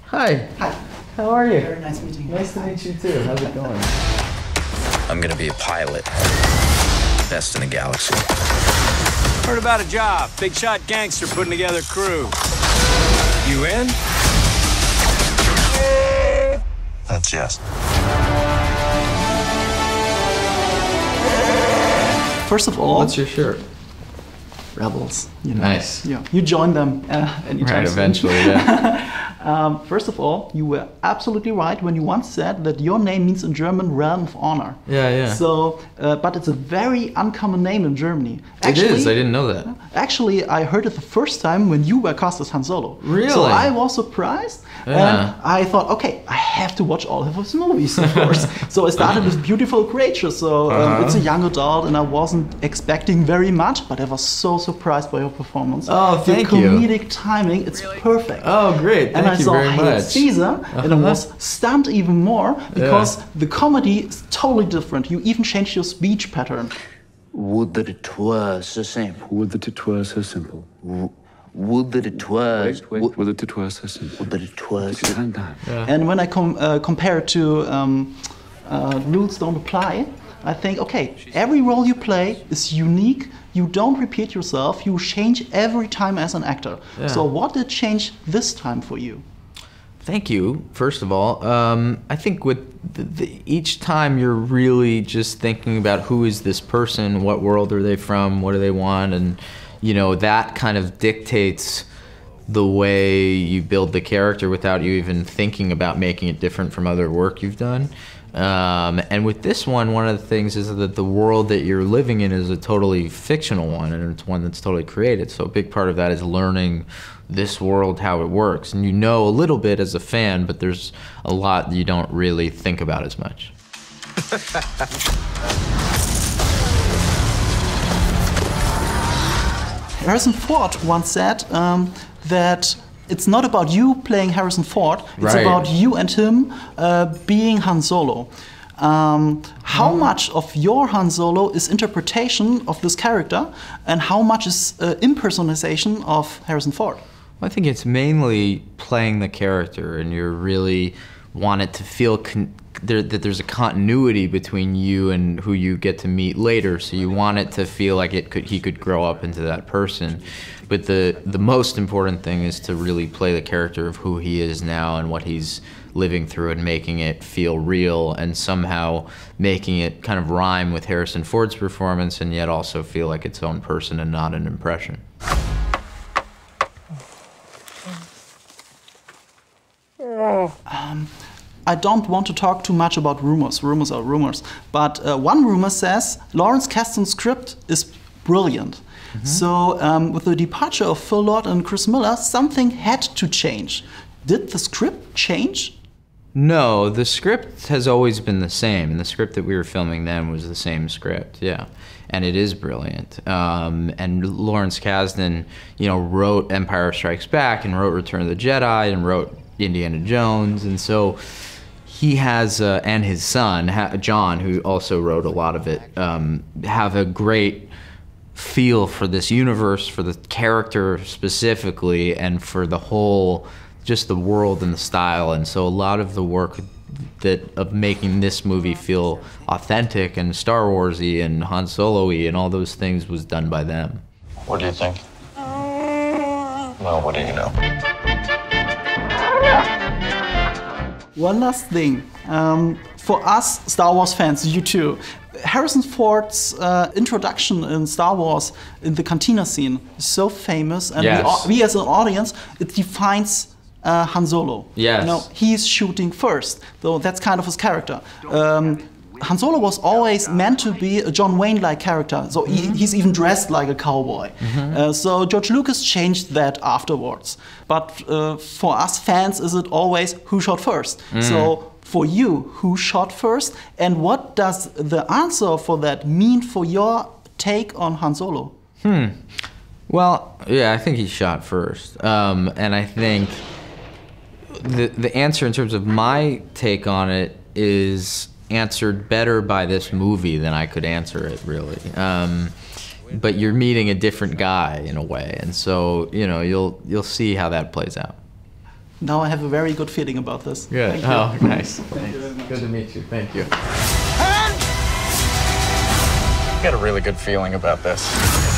Hi. Hi. How are you? Very nice meeting you. Nice to meet you too. How's it going? I'm gonna be a pilot. Best in the galaxy. Heard about a job. Big shot gangster putting together crew. You in? That's yes. First of all, What's your shirt? rebels. You know. Nice. Yeah. You join them anytime Right, soon. eventually, yeah. First of all, you were absolutely right when you once said that your name means in German realm of honor. Yeah, yeah. So, but it's a very uncommon name in Germany. It is, I didn't know that. Actually, I heard it the first time when you were cast as Han Solo. Really? So I was surprised, Yeah. and I thought, okay, I have to watch all of his movies, of course. So I started with Beautiful Creature. So it's a young adult, and I wasn't expecting very much, but I was so surprised by your performance. Oh, thank you. The comedic timing, it's perfect. Oh, great. And Thank I you saw very Hail much. Caesar, and I was stunned even more because Yeah. the comedy is totally different. You even changed your speech pattern. Would that it were so simple. Would that it were so simple. Would that it were. Would that it were so simple. Would that it were so Calm down. And when I compare it to Rules Don't Apply, I think, okay, every role you play is unique. You don't repeat yourself. You change every time as an actor. Yeah. So what did change this time for you? Thank you, first of all. I think with each time you're really just thinking about who is this person, what world are they from, what do they want, and you know, that kind of dictates the way you build the character without you even thinking about making it different from other work you've done. And with this one of the things is that the world that you're living in is a totally fictional one, and it's one that's totally created. So a big part of that is learning this world, how it works. And you know a little bit as a fan, but there's a lot you don't really think about as much. Harrison Ford once said that it's not about you playing Harrison Ford, it's Right. about you and him being Han Solo. How much of your Han Solo is interpretation of this character, and how much is impersonation of Harrison Ford? I think it's mainly playing the character, and you really want it to feel that there's a continuity between you and who you get to meet later. So you want it to feel like he could grow up into that person. But the most important thing is to really play the character of who he is now and what he's living through, and making it feel real, and somehow making it kind of rhyme with Harrison Ford's performance, and yet also feel like its own person and not an impression. I don't want to talk too much about rumors. Rumors are rumors. But one rumor says Lawrence Kasdan's script is brilliant. So with the departure of Phil Lord and Chris Miller, something had to change. Did the script change? No, the script has always been the same, and the script that we were filming then was the same script, yeah. And it is brilliant. And Lawrence Kasdan, you know, wrote Empire Strikes Back, and wrote Return of the Jedi, and wrote Indiana Jones, and so he has, and his son, Jon, who also wrote a lot of it, have a great feel for this universe, for the character specifically, and for the whole, just the world and the style. And so a lot of the work of making this movie feel authentic and Star Warsy and Han Solo-y and all those things was done by them. What do you think? Well, what do you know? One last thing. For us Star Wars fans, you too, Harrison Ford's introduction in Star Wars in the cantina scene is so famous, and Yes. we as an audience, it defines Han Solo. Yes. You know, he's shooting first, though that's kind of his character. Han Solo was always meant to be a John Wayne-like character, so he's even dressed like a cowboy. So George Lucas changed that afterwards. But for us fans, is it always who shot first? So for you, who shot first? And what does the answer for that mean for your take on Han Solo? Well, yeah, I think he shot first. And I think the answer in terms of my take on it is answered better by this movie than I could answer it, really. But you're meeting a different guy in a way, and so you know you'll see how that plays out. now I have a very good feeling about this. Good. Thank you. Oh, nice. Thank you very much. Good to meet you. Thank you. I got a really good feeling about this.